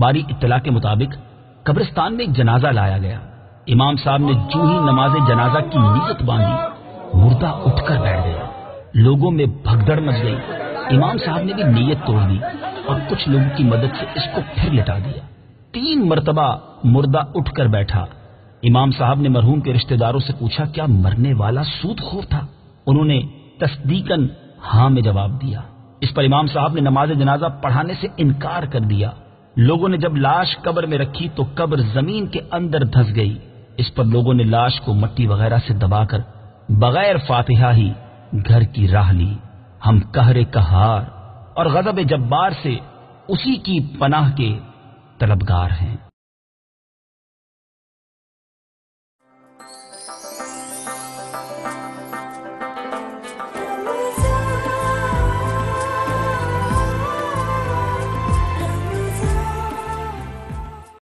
باری اطلاع کے مطابق قبرستان میں ایک جنازہ لایا گیا۔ امام صاحب نے جو ہی نماز جنازہ کی نیت باندھی، مردہ اٹھ کر بیٹھ گیا۔ لوگوں میں بھگدڑ مچ گئی۔ امام صاحب نے بھی نیت توڑ دی اور کچھ لوگوں کی مدد سے اس کو پھر لٹا دیا۔ 3 مرتبہ مردہ اٹھ کر بیٹھا۔ امام صاحب نے مرحوم کے رشتہ داروں سے پوچھا کیا مرنے والا سود خور تھا؟ انہوں نے تصدیقاً ہاں میں جواب دیا۔ اس پر امام صاحب نے نماز جنازہ پڑھانے سے انکار کر دیا۔ لوگوں نے جب لاش قبر میں رکھی تو قبر زمین کے اندر دھس گئی۔ اس پر لوگوں نے لاش کو مٹی وغیرہ سے دبا کر بغیر فاتحہ ہی گھر کی راہ لی۔ ہم قہر قہار اور غضب جبار سے اسی کی پناہ کے طلبگار ہیں۔